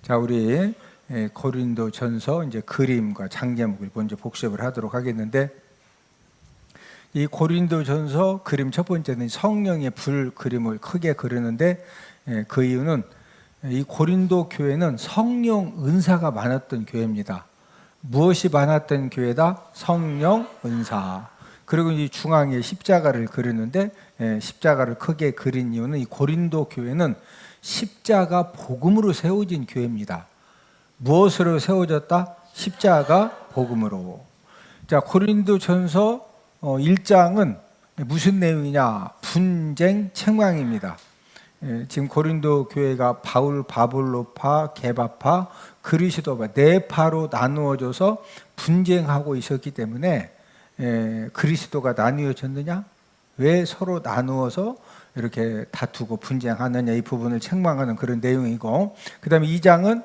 자, 우리 고린도전서 이제 그림과 장제목을 먼저 복습을 하도록 하겠는데, 이 고린도전서 그림 첫 번째는 성령의 불 그림을 크게 그리는데, 그 이유는 이 고린도 교회는 성령 은사가 많았던 교회입니다. 무엇이 많았던 교회다? 성령 은사. 그리고 이 중앙에 십자가를 그리는데, 십자가를 크게 그린 이유는 이 고린도 교회는 십자가 복음으로 세워진 교회입니다. 무엇으로 세워졌다? 십자가 복음으로. 자, 고린도전서 1장은 무슨 내용이냐? 분쟁 책망입니다. 지금 고린도 교회가 바울, 바볼로파, 게바파, 그리스도파 네 파로 나누어져서 분쟁하고 있었기 때문에 그리스도가 나누어졌느냐? 왜 서로 나누어서 이렇게 다투고 분쟁하느냐, 이 부분을 책망하는 그런 내용이고, 그 다음에 2장은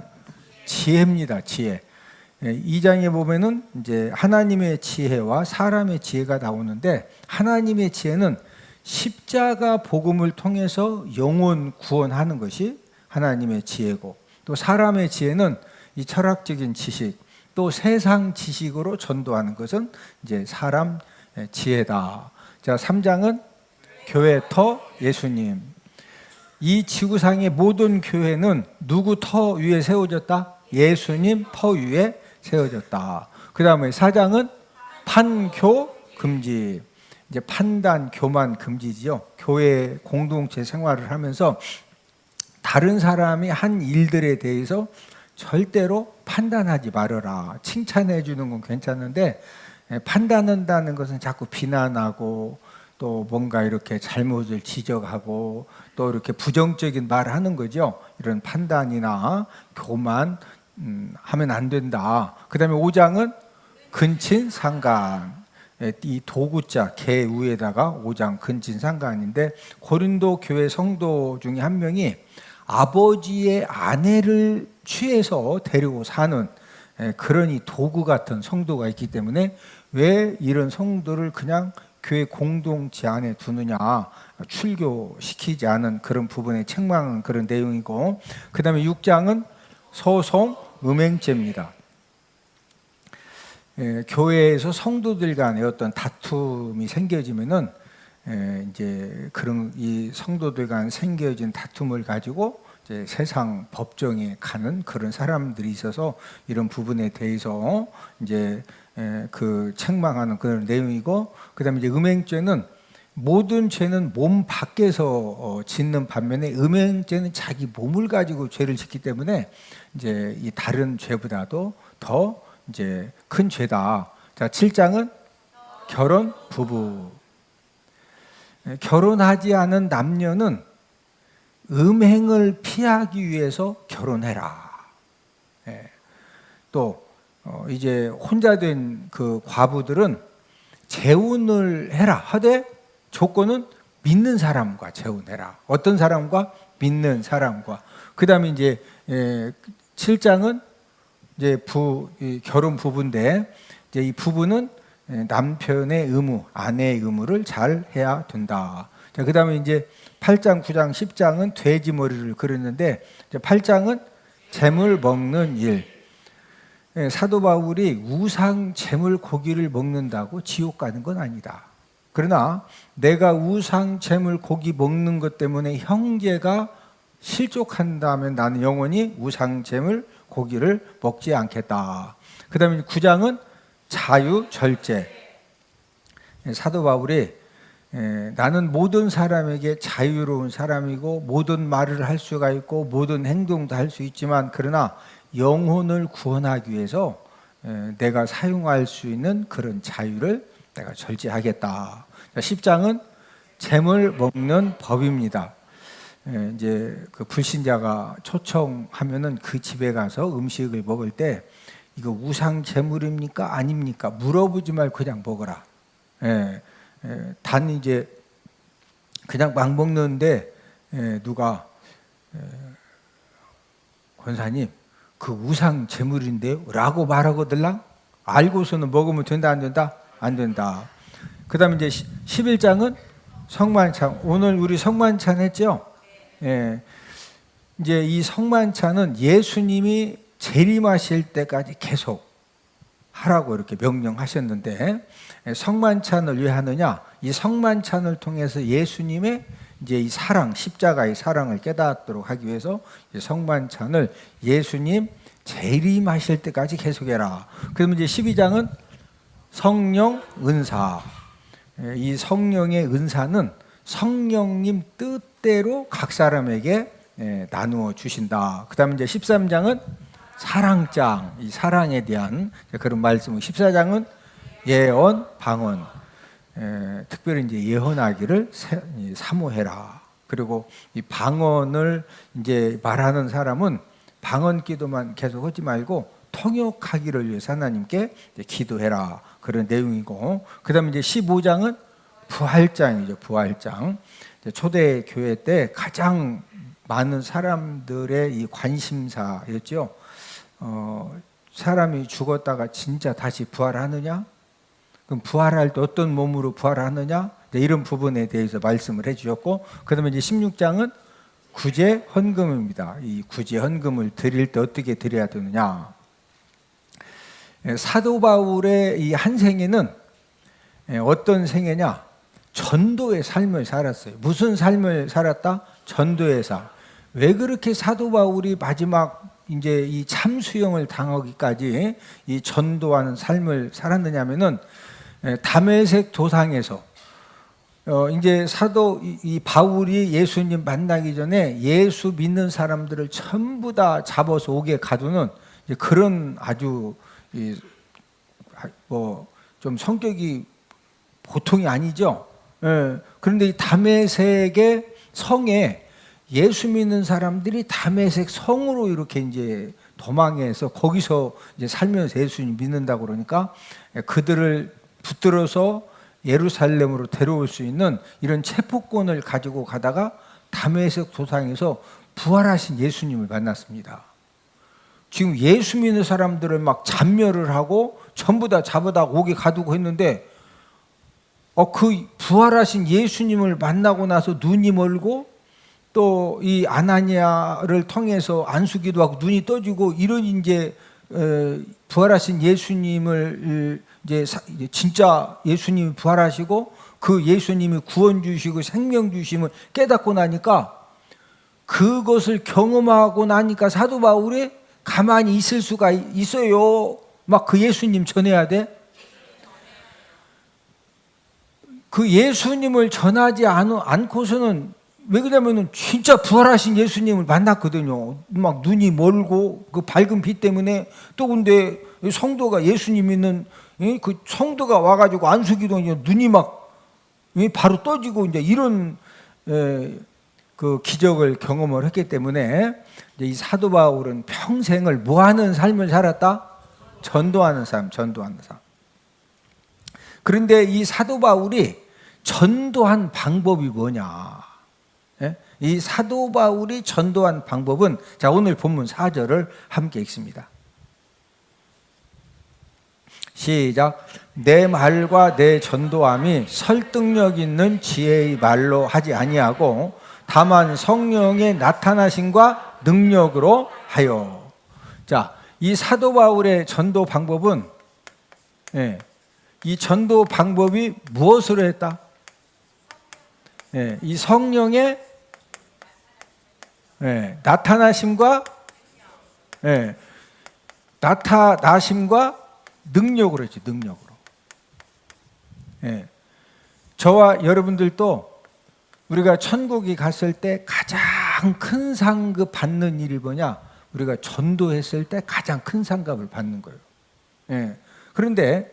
지혜입니다. 지혜. 2장에 보면은 이제 하나님의 지혜와 사람의 지혜가 나오는데, 하나님의 지혜는 십자가 복음을 통해서 영혼 구원하는 것이 하나님의 지혜고, 또 사람의 지혜는 이 철학적인 지식, 또 세상 지식으로 전도하는 것은 이제 사람 지혜다. 자, 3장은 교회 터 예수님. 이 지구상의 모든 교회는 누구 터 위에 세워졌다? 예수님 터 위에 세워졌다. 그 다음에 4장은 판교 금지. 이제 판단, 교만 금지지요. 교회 공동체 생활을 하면서 다른 사람이 한 일들에 대해서 절대로 판단하지 말아라. 칭찬해 주는 건 괜찮은데, 판단한다는 것은 자꾸 비난하고 또 뭔가 이렇게 잘못을 지적하고 또 이렇게 부정적인 말을 하는 거죠. 이런 판단이나 교만 하면 안 된다. 그 다음에 5장은 근친상간. 이 도구자 개 위에다가 5장 근친상간인데, 고린도 교회 성도 중에 한 명이 아버지의 아내를 취해서 데리고 사는 그런 이 도구 같은 성도가 있기 때문에, 왜 이런 성도를 그냥 교회 공동체 안에 두느냐, 출교시키지 않은 그런 부분에 책망한 그런 내용이고, 그 다음에 6장은 소송 음행죄입니다. 교회에서 성도들 간에 어떤 다툼이 생겨지면은 이제 그런 이 성도들 간 생겨진 다툼을 가지고 이제 세상 법정에 가는 그런 사람들이 있어서 이런 부분에 대해서 이제 그 책망하는 그런 내용이고, 그다음에 이제 음행죄는 모든 죄는 몸 밖에서 짓는 반면에 음행죄는 자기 몸을 가지고 죄를 짓기 때문에 이제 이 다른 죄보다도 더 이제 큰 죄다. 자, 7장은 결혼 부부. 결혼하지 않은 남녀는 음행을 피하기 위해서 결혼해라. 또 이제 혼자 된 그 과부들은 재혼을 해라 하되 조건은 믿는 사람과 재혼해라. 어떤 사람과? 믿는 사람과. 그 다음에 이제 7장은 이제 결혼 부부인데, 이제 이 부부는 남편의 의무, 아내의 의무를 잘 해야 된다. 자, 그 다음에 이제 8장, 9장, 10장은 돼지 머리를 그렸는데, 이제 8장은 재물 먹는 일. 사도 바울이 우상 재물 고기를 먹는다고 지옥 가는 건 아니다. 그러나 내가 우상 재물 고기 먹는 것 때문에 형제가 실족한다면 나는 영원히 우상 재물 고기를 먹지 않겠다. 그 다음에 9장은 자유절제. 사도 바울이 나는 모든 사람에게 자유로운 사람이고 모든 말을 할 수가 있고 모든 행동도 할 수 있지만, 그러나 영혼을 구원하기 위해서 내가 사용할 수 있는 그런 자유를 내가 절제하겠다. 10장은 재물 먹는 법입니다. 이제 그 불신자가 초청하면은 그 집에 가서 음식을 먹을 때 이거 우상 제물입니까 아닙니까 물어보지 말고 그냥 먹어라. 단 이제 그냥 막 먹는데 누가 권사님 그 우상 제물인데요 라고 말하거들랑 알고서는 먹으면 된다 안 된다? 안 된다. 그 다음에 이제 11장은 성만찬. 오늘 우리 성만찬 했죠? 이제 이 성만찬은 예수님이 재림하실 때까지 계속 하라고 이렇게 명령하셨는데, 성만찬을 왜 하느냐? 이 성만찬을 통해서 예수님의 이제 이 사랑, 십자가의 사랑을 깨닫도록 하기 위해서 성만찬을 예수님 재림하실 때까지 계속해라. 그러면 이제 12장은 성령 은사. 이 성령의 은사는 성령님 뜻대로 각 사람에게 나누어 주신다. 그 다음에 이제 13장은 사랑장, 이 사랑에 대한 그런 말씀을, 14장은 예언, 방언, 특별히 이제 예언하기를 사모해라. 그리고 이 방언을 이제 말하는 사람은 방언 기도만 계속 하지 말고 통역하기를 위해서 하나님께 기도해라. 그런 내용이고, 그 다음에 이제 15장은 부활장이죠. 부활장. 초대 교회 때 가장 많은 사람들의 이 관심사였죠. 사람이 죽었다가 진짜 다시 부활하느냐? 그럼 부활할 때 어떤 몸으로 부활하느냐? 이런 부분에 대해서 말씀을 해주셨고, 그 다음에 이제 16장은 구제 헌금입니다. 이 구제 헌금을 드릴 때 어떻게 드려야 되느냐? 사도 바울의 이 한 생애는 어떤 생애냐? 전도의 삶을 살았어요. 무슨 삶을 살았다? 전도의 삶. 왜 그렇게 사도 바울이 마지막 이제 이 참수형을 당하기까지 이 전도하는 삶을 살았느냐면은, 다메섹 도상에서 이제 사도 이 바울이 예수님 만나기 전에 예수 믿는 사람들을 전부 다 잡아서 옥에 가두는 그런 아주 뭐 좀 성격이 보통이 아니죠. 그런데 이 다메섹의 성에 예수 믿는 사람들이 다메섹 성으로 이렇게 이제 도망해서 거기서 이제 살면서 예수님 믿는다고 그러니까 그들을 붙들어서 예루살렘으로 데려올 수 있는 이런 체포권을 가지고 가다가 다메섹 도상에서 부활하신 예수님을 만났습니다. 지금 예수 믿는 사람들을 막 잔멸을 하고 전부 다 잡아다 옥에 가두고 했는데, 그 부활하신 예수님을 만나고 나서 눈이 멀고 또 이 아나니아를 통해서 안수기도 하고 눈이 떠지고 이런 이제 부활하신 예수님을 이제 진짜 예수님이 부활하시고 그 예수님이 구원 주시고 생명 주심을 깨닫고 나니까, 그것을 경험하고 나니까 사도 바울이 가만히 있을 수가 있어요. 막 그 예수님 전해야 돼. 그 예수님을 전하지 않고서는, 왜 그러냐면은 진짜 부활하신 예수님을 만났거든요. 막 눈이 멀고 그 밝은 빛 때문에. 또 근데 성도가 예수님 믿는 그 성도가 와가지고 안수기도 눈이 막 바로 떠지고 이제 이런 그 기적을 경험을 했기 때문에 이제 이 사도 바울은 평생을 뭐 하는 삶을 살았다? 전도하는 삶, 전도하는 삶. 그런데 이 사도 바울이 전도한 방법이 뭐냐? 이 사도 바울이 전도한 방법은, 자, 오늘 본문 4절을 함께 읽습니다. 시작. 내 말과 내 전도함이 설득력 있는 지혜의 말로 하지 아니하고 다만 성령의 나타나심과 능력으로 하여. 자, 이 사도 바울의 전도 방법은, 이 전도 방법이 무엇으로 했다? 이 성령의 나타나심과 나타나심과 능력으로 했지. 능력으로. 저와 여러분들도 우리가 천국에 갔을 때 가장 큰 상급 받는 일이 뭐냐? 우리가 전도했을 때 가장 큰 상급을 받는 거예요. 그런데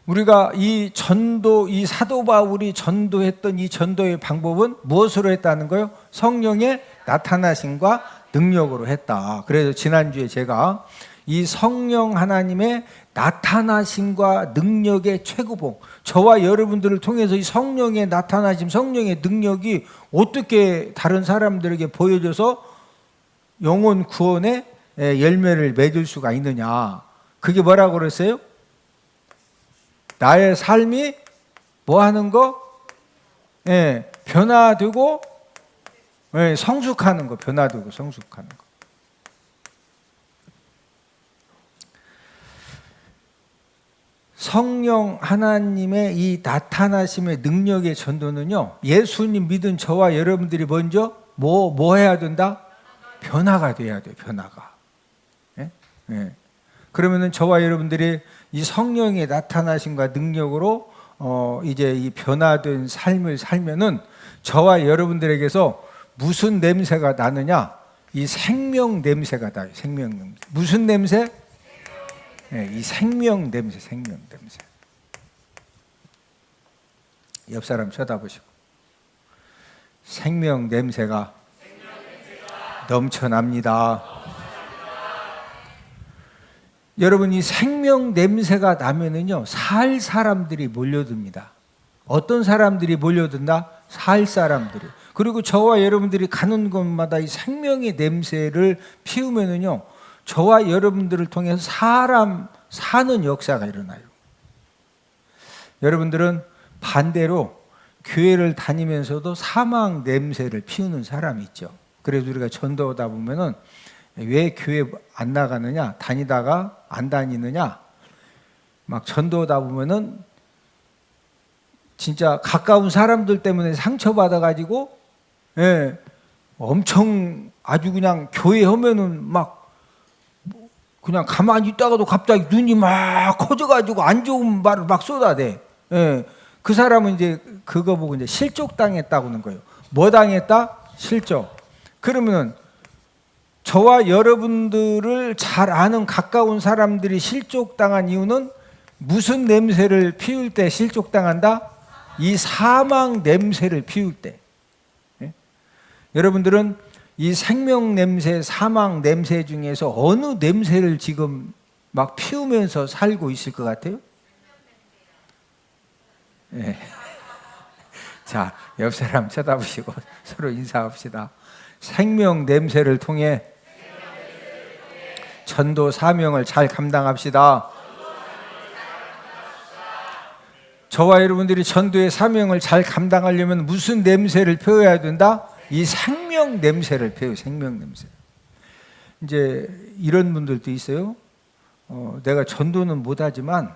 우리가 이 전도, 이 사도 바울이 전도했던 이 전도의 방법은 무엇으로 했다는 거예요? 성령의 나타나심과 능력으로 했다. 그래서 지난주에 제가 이 성령 하나님의 나타나심과 능력의 최고봉, 저와 여러분들을 통해서 이 성령의 나타나심, 성령의 능력이 어떻게 다른 사람들에게 보여줘서 영혼 구원의 열매를 맺을 수가 있느냐. 그게 뭐라고 그랬어요? 나의 삶이 뭐 하는 거? 변화되고 예, 성숙하는 거, 변화되고 성숙하는 거. 성령 하나님의 이 나타나심의 능력의 전도는요, 예수님 믿은 저와 여러분들이 먼저 뭐 해야 된다? 변화가 돼야 돼요. 변화가. 예? 예. 그러면은 저와 여러분들이 이 성령의 나타나심과 능력으로 이제 이 변화된 삶을 살면은 저와 여러분들에게서 무슨 냄새가 나느냐? 이 생명 냄새가 나요. 생명 냄새. 무슨 냄새? 네, 이 생명 냄새, 생명 냄새. 옆 사람 쳐다보시고 생명 냄새가 넘쳐납니다. 여러분, 이 생명 냄새가 나면은요, 살 사람들이 몰려듭니다. 어떤 사람들이 몰려든다? 살 사람들이. 그리고 저와 여러분들이 가는 곳마다 이 생명의 냄새를 피우면은요, 저와 여러분들을 통해서 사람 사는 역사가 일어나요. 여러분들은 반대로 교회를 다니면서도 사망 냄새를 피우는 사람이 있죠. 그래서 우리가 전도하다 보면은 왜 교회 안 나가느냐, 다니다가 안 다니느냐, 막 전도하다 보면은 진짜 가까운 사람들 때문에 상처받아가지고, 예, 엄청 아주 그냥 교회 하면은 막 그냥 가만히 있다가도 갑자기 눈이 막 커져가지고 안 좋은 말을 막 쏟아대. 예, 그 사람은 이제 그거 보고 이제 실족당했다고 하는 거예요. 뭐 당했다? 실족. 그러면은 저와 여러분들을 잘 아는 가까운 사람들이 실족당한 이유는 무슨 냄새를 피울 때 실족당한다? 이 사망 냄새를 피울 때. 예? 여러분들은 이 생명 냄새, 사망 냄새 중에서 어느 냄새를 지금 막 피우면서 살고 있을 것 같아요? 예. 자, 옆 사람 쳐다보시고 서로 인사합시다. 생명 냄새를 통해 전도 사명을 잘 감당합시다. 저와 여러분들이 전도의 사명을 잘 감당하려면 무슨 냄새를 피워야 된다? 이 생명 냄새를 피워요. 생명 냄새. 이제 이런 분들도 있어요. 내가 전도는 못하지만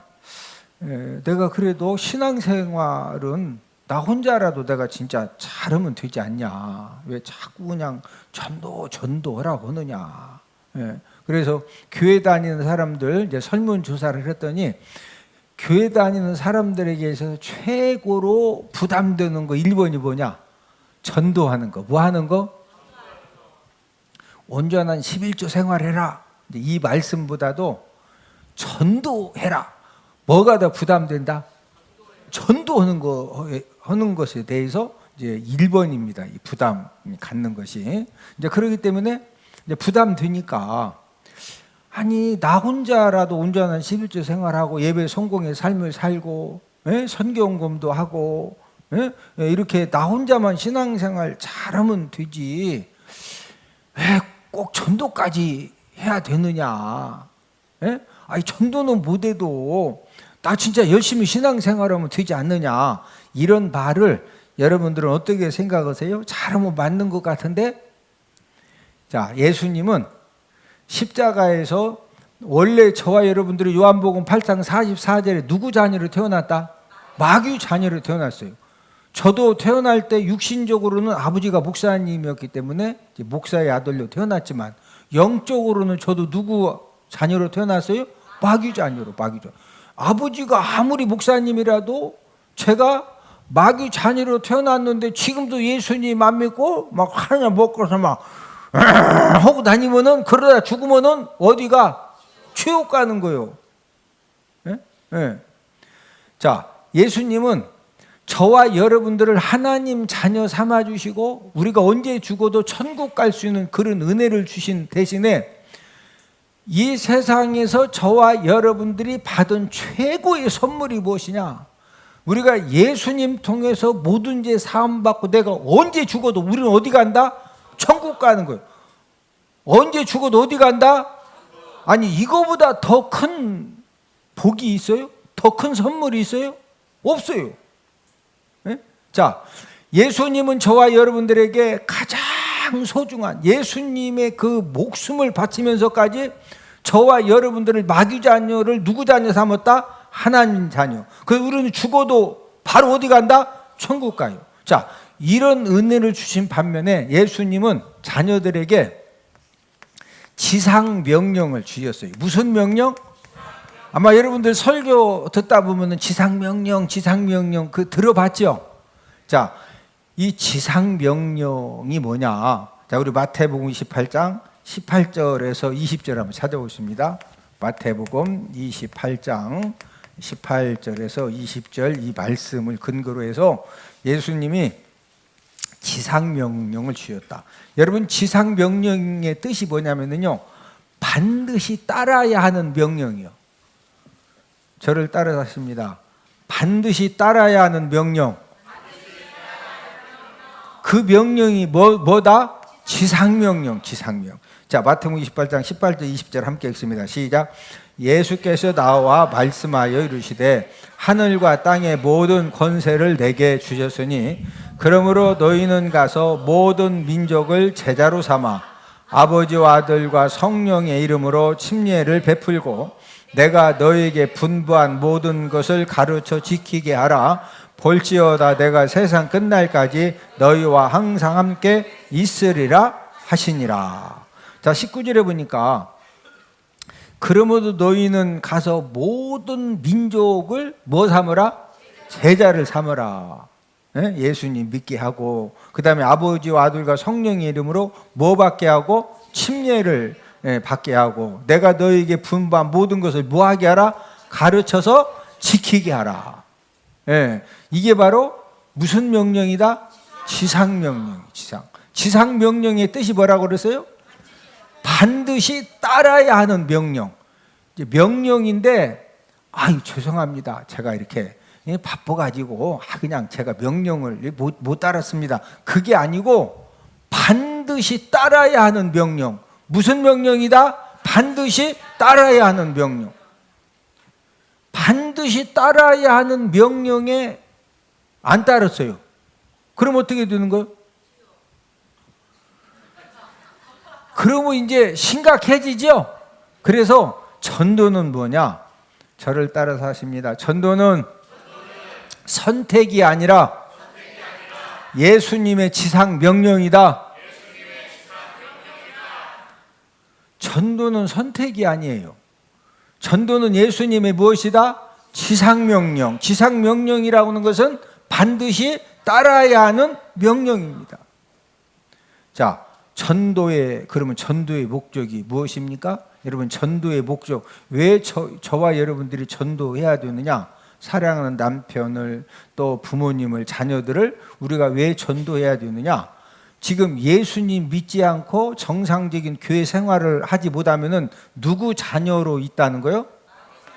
내가 그래도 신앙생활은 나 혼자라도 내가 진짜 잘하면 되지 않냐. 왜 자꾸 그냥 전도하라고 하느냐. 그래서 교회 다니는 사람들 이제 설문조사를 했더니 교회 다니는 사람들에게 있어서 최고로 부담되는 거 1번이 뭐냐? 전도하는 거. 뭐 하는 거? 온전한 11조 생활해라. 이 말씀보다도 전도해라. 뭐가 더 부담된다? 전도하는 거 하는 것에 대해서 이제 1번입니다. 이 부담 갖는 것이. 이제 그렇기 때문에 이제 부담되니까 아니 나 혼자라도 온전한 11조 생활하고 예배 성공의 삶을 살고 선교연금도 하고 이렇게 나 혼자만 신앙생활 잘하면 되지 왜 꼭 전도까지 해야 되느냐? 아니 전도는 못해도 나 진짜 열심히 신앙생활하면 되지 않느냐? 이런 말을 여러분들은 어떻게 생각하세요? 잘하면 맞는 것 같은데? 자, 예수님은 십자가에서 원래 저와 여러분들이 요한복음 8장 44절에 누구 자녀로 태어났다? 마귀 자녀로 태어났어요. 저도 태어날 때 육신적으로는 아버지가 목사님이었기 때문에 목사의 아들로 태어났지만 영적으로는 저도 누구 자녀로 태어났어요? 마귀 자녀로. 아버지가 아무리 목사님이라도 제가 마귀 자녀로 태어났는데 지금도 예수님 안 믿고 막 하나 먹고서 막 하고 다니면은 그러다 죽으면은 어디가? 지옥 가는 거예요. 자, 예수님은 저와 여러분들을 하나님 자녀 삼아 주시고 우리가 언제 죽어도 천국 갈 수 있는 그런 은혜를 주신 대신에 이 세상에서 저와 여러분들이 받은 최고의 선물이 무엇이냐? 우리가 예수님 통해서 모든 죄 사함 받고 내가 언제 죽어도 우리는 어디 간다? 천국 가는 거예요. 언제 죽어도 어디 간다? 아니 이거보다 더 큰 복이 있어요? 더 큰 선물이 있어요? 없어요. 자, 예수님은 저와 여러분들에게 가장 가장 소중한 예수님의 그 목숨을 바치면서까지 저와 여러분들을 마귀 자녀를 누구 자녀 삼았다? 하나님 자녀. 그래서 우리는 죽어도 바로 어디 간다? 천국 가요. 자, 이런 은혜를 주신 반면에 예수님은 자녀들에게 지상 명령을 주셨어요. 무슨 명령? 아마 여러분들 설교 듣다 보면은 지상 명령 그 들어봤죠? 자, 이 지상 명령이 뭐냐? 자, 우리 마태복음 28장 18절에서 20절 한번 찾아보십니다. 마태복음 28장 18절에서 20절 이 말씀을 근거로 해서 예수님이 지상명령을 주셨다. 여러분, 지상명령의 뜻이 뭐냐면요, 반드시 따라야 하는 명령이요. 저를 따라하십니다. 반드시 따라야 하는 명령. 그 명령이 뭐다? 지상명령, 지상명. 자, 마태복음 28장 18절 20절 함께 읽습니다. 시작. 예수께서 나와 말씀하여 이르시되 하늘과 땅의 모든 권세를 내게 주셨으니 그러므로 너희는 가서 모든 민족을 제자로 삼아 아버지와 아들과 성령의 이름으로 침례를 베풀고 내가 너희에게 분부한 모든 것을 가르쳐 지키게 하라. 볼지어다 내가 세상 끝날까지 너희와 항상 함께 있으리라 하시니라. 자, 19절에 보니까 그러므로 너희는 가서 모든 민족을 뭐 삼으라? 제자를 삼으라. 예수님 믿게 하고, 그 다음에 아버지와 아들과 성령의 이름으로 뭐 받게 하고? 침례를 받게 하고, 내가 너희에게 분부한 모든 것을 뭐 하게 하라? 가르쳐서 지키게 하라. 이게 바로 무슨 명령이다? 지상명령. 지상명령의 뜻이 뭐라고 그랬어요? 반드시 따라야 하는 명령. 명령인데, 죄송합니다. 제가 이렇게 바빠가지고 그냥 제가 명령을 못 따랐습니다. 그게 아니고 반드시 따라야 하는 명령. 무슨 명령이다? 반드시 따라야 하는 명령. 반드시 따라야 하는 명령에 안 따랐어요. 그럼 어떻게 되는 거예요? 그러면 이제 심각해지죠? 그래서 전도는 뭐냐? 저를 따라서 하십니다. 전도는 선택이 아니라 예수님의 지상 명령이다. 전도는 선택이 아니에요. 전도는 예수님의 무엇이다? 지상명령. 지상명령이라고 하는 것은 반드시 따라야 하는 명령입니다. 자, 그러면 전도의 목적이 무엇입니까? 여러분, 전도의 목적, 왜 저와 여러분들이 전도해야 되느냐? 사랑하는 남편을, 또 부모님을, 자녀들을 우리가 왜 전도해야 되느냐? 지금 예수님 믿지 않고 정상적인 교회 생활을 하지 못하면은 누구 자녀로 있다는 거요?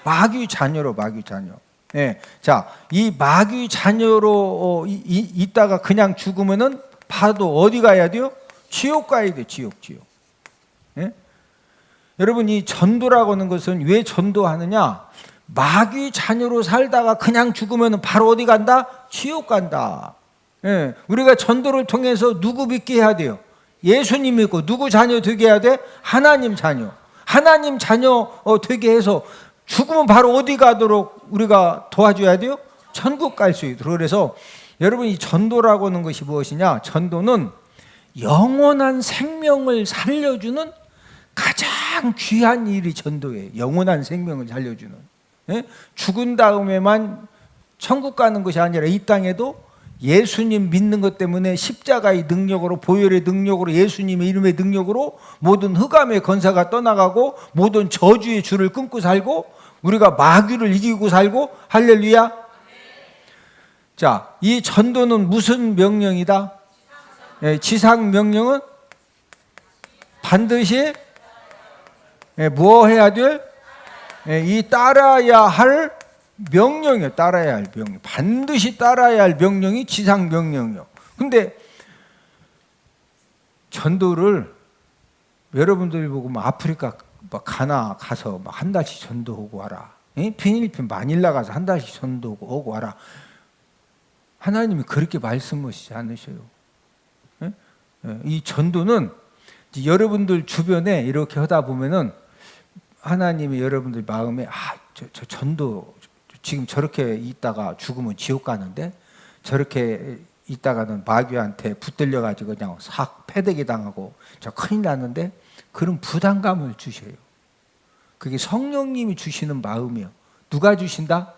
마귀 자녀로, 마귀 자녀. 자, 이 마귀 자녀로 있다가 그냥 죽으면은 바로 어디 가야 돼요? 지옥 가야 돼, 지옥. 여러분, 이 전도라고 하는 것은 왜 전도하느냐? 마귀 자녀로 살다가 그냥 죽으면 바로 어디 간다? 지옥 간다. 우리가 전도를 통해서 누구 믿게 해야 돼요? 예수님 믿고. 누구 자녀 되게 해야 돼? 하나님 자녀. 하나님 자녀 되게 해서 죽으면 바로 어디 가도록 우리가 도와줘야 돼요? 천국 갈 수 있도록. 그래서 여러분, 이 전도라고 하는 것이 무엇이냐? 전도는 영원한 생명을 살려주는 가장 귀한 일이 전도예요. 영원한 생명을 살려주는. 죽은 다음에만 천국 가는 것이 아니라 이 땅에도 예수님 믿는 것 때문에 십자가의 능력으로, 보혈의 능력으로, 예수님의 이름의 능력으로 모든 흑암의 권세가 떠나가고 모든 저주의 줄을 끊고 살고 우리가 마귀를 이기고 살고, 할렐루야. 자, 이 전도는 무슨 명령이다? 지상 명령은 반드시 뭐 해야 될? 이 따라야 할 명령이요. 따라야 할 명령. 반드시 따라야 할 명령이 지상 명령이요. 근데 전도를 여러분들이 보고 아프리카 가나 가서 한 달씩 전도하고 와라. 필리핀 마닐라 가서 한 달씩 전도하고 와라. 하나님이 그렇게 말씀하시지 않으셔요. 이 전도는 여러분들 주변에 이렇게 하다 보면은 하나님이 여러분들 마음에 저 전도 지금 저렇게 있다가 죽으면 지옥 가는데 저렇게 있다가는 마귀한테 붙들려 가지고 그냥 싹 패대기 당하고 저 큰일 났는데 그런 부담감을 주셔요. 그게 성령님이 주시는 마음이요. 누가 주신다?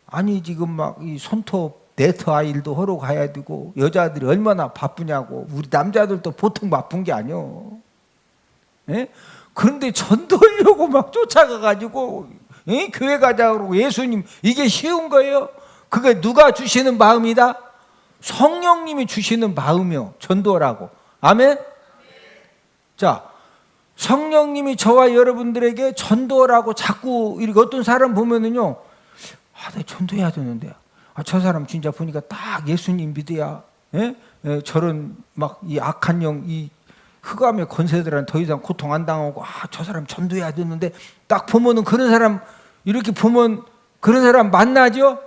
아니 지금 막 이 손톱 네트 아일도 하러 가야 되고 여자들이 얼마나 바쁘냐고. 우리 남자들도 보통 바쁜 게 아니요. 예? 그런데 전도하려고 막 쫓아가가지고 교회 가자고 그러고 예수님 이게 쉬운 거예요? 그게 누가 주시는 마음이다? 성령님이 주시는 마음이요. 전도라고. 아멘? 자, 성령님이 저와 여러분들에게 전도라고 자꾸 이렇게 어떤 사람 보면은요, 내가 전도해야 되는데, 저 사람 진짜 보니까 딱 예수님 믿어야, 저런 막 이 악한 영, 이 흑암의 권세들한테 더 이상 고통 안 당하고, 저 사람 전도해야 되는데, 딱 보면은 그런 사람, 이렇게 보면 그런 사람 만나죠?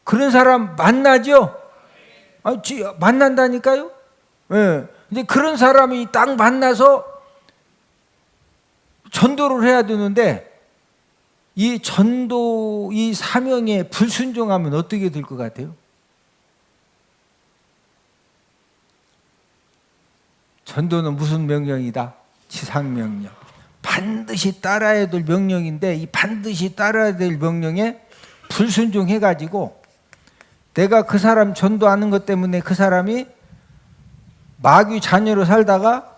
그런 사람 만나죠? 만난다니까요? 예. 근데 그런 사람이 딱 만나서 전도를 해야 되는데 이 전도, 이 사명에 불순종하면 어떻게 될 것 같아요? 전도는 무슨 명령이다? 지상명령. 반드시 따라야 될 명령인데 이 반드시 따라야 될 명령에 불순종해가지고 내가 그 사람 전도하는 것 때문에 그 사람이 마귀 자녀로 살다가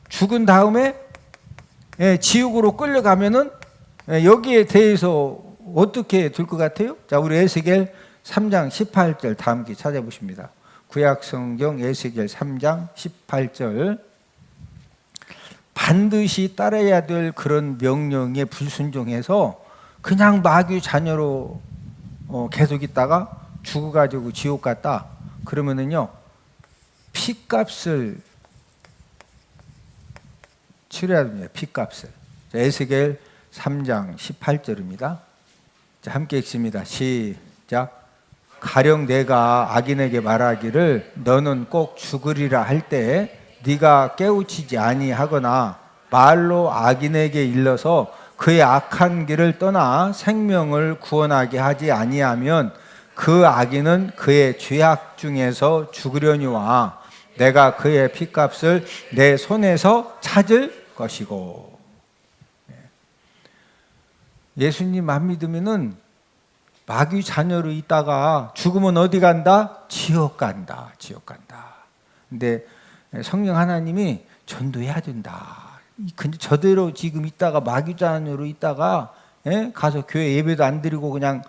죽은 다음에 지옥으로 끌려가면은 여기에 대해서 어떻게 될 것 같아요? 자, 우리 에스겔 3장 18절 다 함께 찾아보십니다. 구약성경 에스겔 3장 18절. 반드시 따라야 될 그런 명령에 불순종해서 그냥 마귀 자녀로 계속 있다가 죽어가지고 지옥 갔다. 그러면은요, 피값을 치러야 됩니다. 피값을. 자, 에스겔 3장 18절입니다. 자, 함께 읽습니다. 시작. 가령 내가 악인에게 말하기를 너는 꼭 죽으리라 할 때 네가 깨우치지 아니하거나 말로 악인에게 일러서 그의 악한 길을 떠나 생명을 구원하게 하지 아니하면 그 악인은 그의 죄악 중에서 죽으려니와 내가 그의 핏값을 내 손에서 찾을 것이고. 예수님 안 믿으면은 마귀 자녀로 있다가 죽으면 어디 간다? 지옥 간다. 지옥 간다. 근데 성령 하나님이 전도해야 된다. 근데 저대로 지금 있다가 마귀 자녀로 있다가 가서 교회 예배도 안 드리고 그냥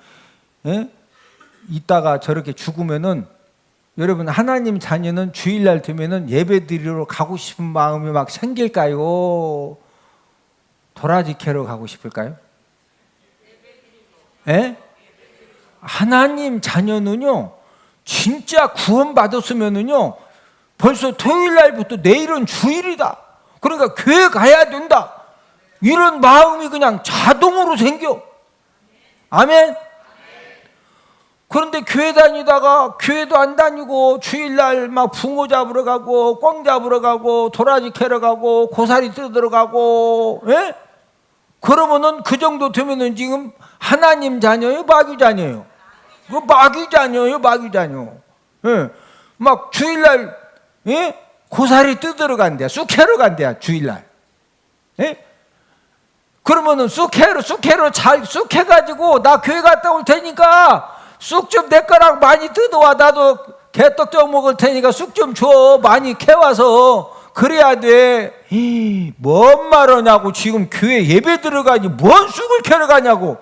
있다가 저렇게 죽으면은 여러분 하나님 자녀는 주일날 되면은 예배 드리러 가고 싶은 마음이 막 생길까요? 도라지 캐러 가고 싶을까요? 하나님 자녀는요 진짜 구원 받았으면은요 벌써 토요일날부터 내일은 주일이다. 그러니까 교회 가야 된다. 이런 마음이 그냥 자동으로 생겨. 아멘. 그런데 교회 다니다가 교회도 안 다니고 주일날 막 붕어 잡으러 가고 꿩 잡으러 가고 도라지 캐러 가고 고사리 뜯으러 가고 그러면은 그 정도 되면은 지금 하나님 자녀예요, 마귀 자녀예요? 그 마귀 자녀예요, 마귀 자녀. 막 주일날 고사리 뜯으러 간대야, 쑥 캐러 간대야 주일날. 그러면은 쑥 해가지고 나 교회 갔다 올 테니까 쑥 좀 내 거랑 많이 뜯어와. 나도 개떡 좀 먹을 테니까 쑥 좀 줘. 많이 캐와서. 그래야 돼. 뭔 말하냐고. 지금 교회 예배 들어가니 뭔 쑥을 캐러 가냐고.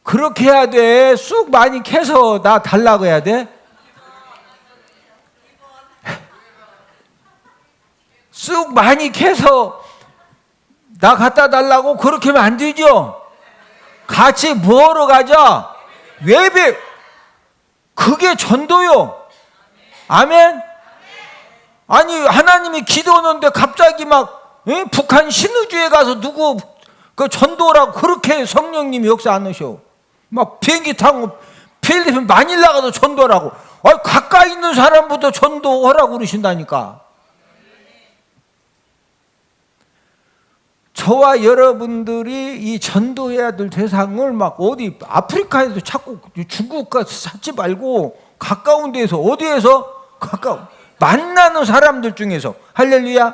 그렇게 해야 돼. 쑥 많이 캐서 나 달라고 해야 돼. 쑥 많이 캐서 나 갖다 달라고. 그렇게 하면 안 되죠. 같이 뭐하러 가자? 예배. 그게 전도요. 아멘. 아니 하나님이 기도하는데 갑자기 막 북한 신의주에 가서 누구 그 전도라고 그렇게 성령님이 역사 안 하셔. 막 비행기 타고 필리핀 마닐라 가서 전도라고. 가까이 있는 사람부터 전도하라고 그러신다니까. 저와 여러분들이 이 전도해야 될 대상을 막 어디 아프리카에서 찾고 중국 가서 찾지 말고 가까운 데에서, 어디에서? 가까운 만나는 사람들 중에서. 할렐루야.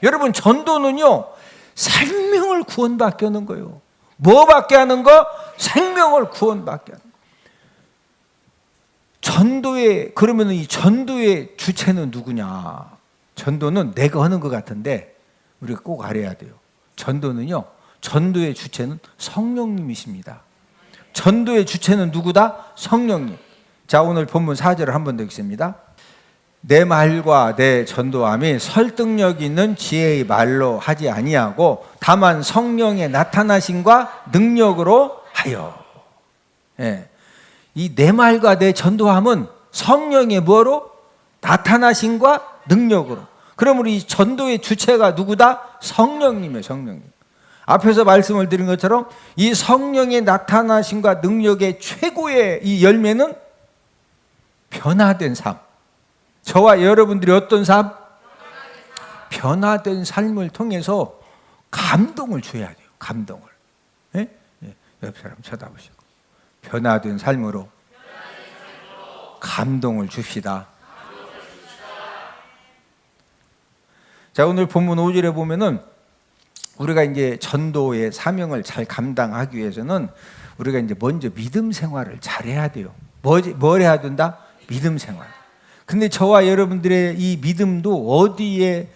여러분, 전도는요 생명을 구원받게 하는 거예요. 뭐 받게 하는 거? 생명을 구원받게 하는 거. 그러면 이 전도의 주체는 누구냐? 전도는 내가 하는 것 같은데 우리가 꼭 알아야 돼요. 전도는요, 전도의 주체는 성령님이십니다. 전도의 주체는 누구다? 성령님. 자, 오늘 본문 4절을 한 번 더 읽습니다. 내 말과 내 전도함이 설득력 있는 지혜의 말로 하지 아니하고 다만 성령의 나타나심과 능력으로 하여. 예. 이 내 말과 내 전도함은 성령의 뭐로? 나타나심과 능력으로. 그러므로 이 전도의 주체가 누구다? 성령님이에요. 성령님. 앞에서 말씀을 드린 것처럼 이 성령의 나타나심과 능력의 최고의 이 열매는 변화된 삶. 저와 여러분들이 어떤 삶? 변화된 삶을 통해서 감동을 줘야 돼요. 감동을. 예? 예. 옆 사람 쳐다보시고 변화된 삶으로 감동을 줍시다. 자, 오늘 본문 5절에 보면은 우리가 이제 전도의 사명을 잘 감당하기 위해서는 우리가 이제 먼저 믿음 생활을 잘 해야 돼요. 뭘 해야 된다? 믿음 생활. 근데 저와 여러분들의 이 믿음도 어디에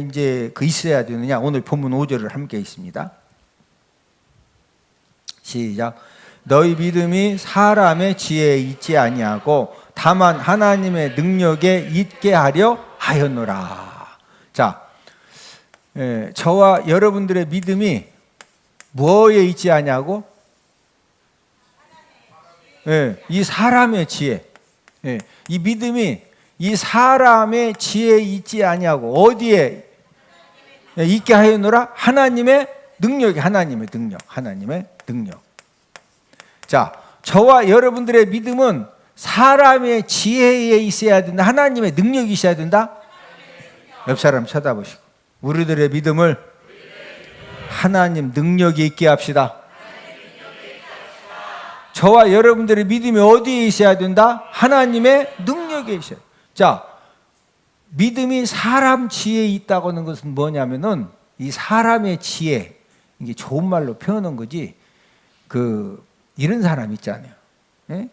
이제 있어야 되느냐? 오늘 본문 5절을 함께 있습니다. 시작. 너희 믿음이 사람의 지혜에 있지 아니하고 다만 하나님의 능력에 있게 하려 하였노라. 자, 저와 여러분들의 믿음이 뭐에 있지 않냐고? 이 사람의 지혜. 이 믿음이 이 사람의 지혜에 있지 아니하고 어디에 있게 하였노라? 하나님의 능력이. 하나님의 능력. 하나님의 능력. 자, 저와 여러분들의 믿음은 사람의 지혜에 있어야 된다. 하나님의 능력이 있어야 된다. 옆 사람 쳐다보시고 우리들의 믿음을 하나님 능력이 있게 합시다. 저와 여러분들의 믿음이 어디에 있어야 된다? 하나님의 능력에 있어야. 자, 믿음이 사람 지혜에 있다고 하는 것은 뭐냐면은 이 사람의 지혜, 이게 좋은 말로 표현한 거지, 이런 사람 있잖아요. 예?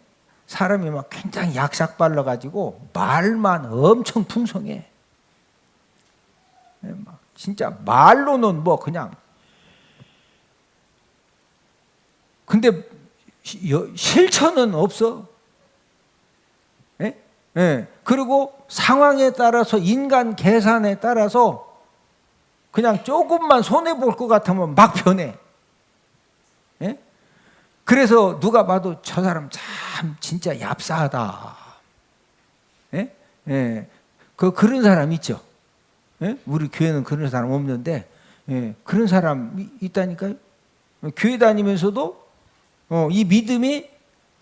사람이 막 굉장히 약삭 발라가지고 말만 엄청 풍성해. 진짜 말로는 뭐 그냥. 근데 실천은 없어. 예? 예. 그리고 상황에 따라서, 인간 계산에 따라서 그냥 조금만 손해볼 것 같으면 막 변해. 예? 그래서 누가 봐도 저 사람 참 진짜 얍사하다. 예? 예. 그런 사람 있죠. 예? 우리 교회는 그런 사람 없는데, 예. 그런 사람 있다니까요. 교회 다니면서도 이 믿음이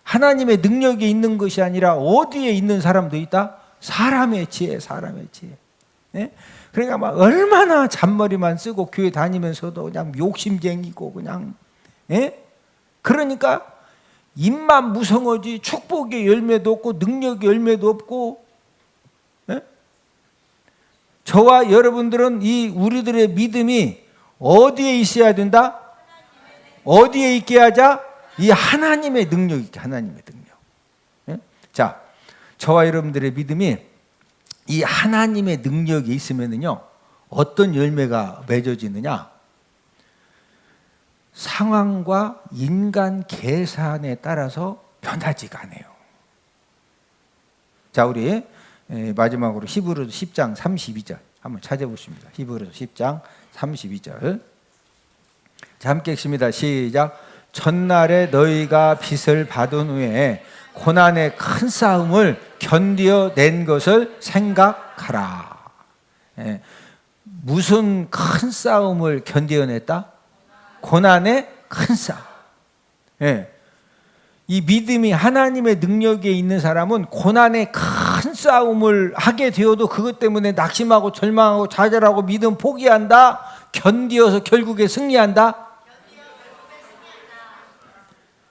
하나님의 능력에 있는 것이 아니라 어디에 있는 사람도 있다? 사람의 지혜, 사람의 지혜. 예? 그러니까 막 얼마나 잔머리만 쓰고 교회 다니면서도 그냥 욕심쟁이고 그냥, 예? 그러니까 입만 무성하지 축복의 열매도 없고 능력의 열매도 없고. 예? 저와 여러분들은 이 우리들의 믿음이 어디에 있어야 된다? 어디에 있게 하자? 이 하나님의 능력이 있게, 하나님의 능력. 예? 자, 저와 여러분들의 믿음이 이 하나님의 능력이 있으면은요, 어떤 열매가 맺어지느냐? 상황과 인간 계산에 따라서 변하지가 않아요. 자, 우리 마지막으로 히브리서 10장 32절 한번 찾아보십니다. 히브리서 10장 32절. 자, 함께 읽습니다. 시작. 전날에 너희가 빚을 받은 후에 고난의 큰 싸움을 견디어낸 것을 생각하라. 예. 무슨 큰 싸움을 견디어냈다? 고난의 큰 싸움. 예. 이 믿음이 하나님의 능력에 있는 사람은 고난의 큰 싸움을 하게 되어도 그것 때문에 낙심하고 절망하고 좌절하고 믿음 포기한다. 견디어서 결국에 승리한다.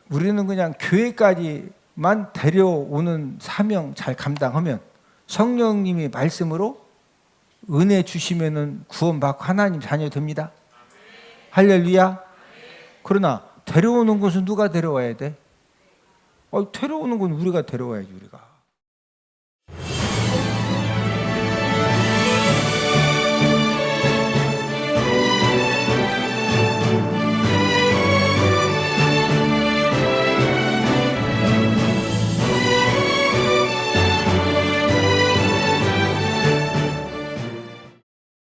우리는 그냥 교회까지만 데려오는 사명 잘 감당하면 성령님이 말씀으로 은혜 주시면은 구원받고 하나님 자녀 됩니다. 할렐루야. 그러나 데려오는 것은 누가 데려와야 돼? 데려오는 건 우리가 데려와야지. 우리가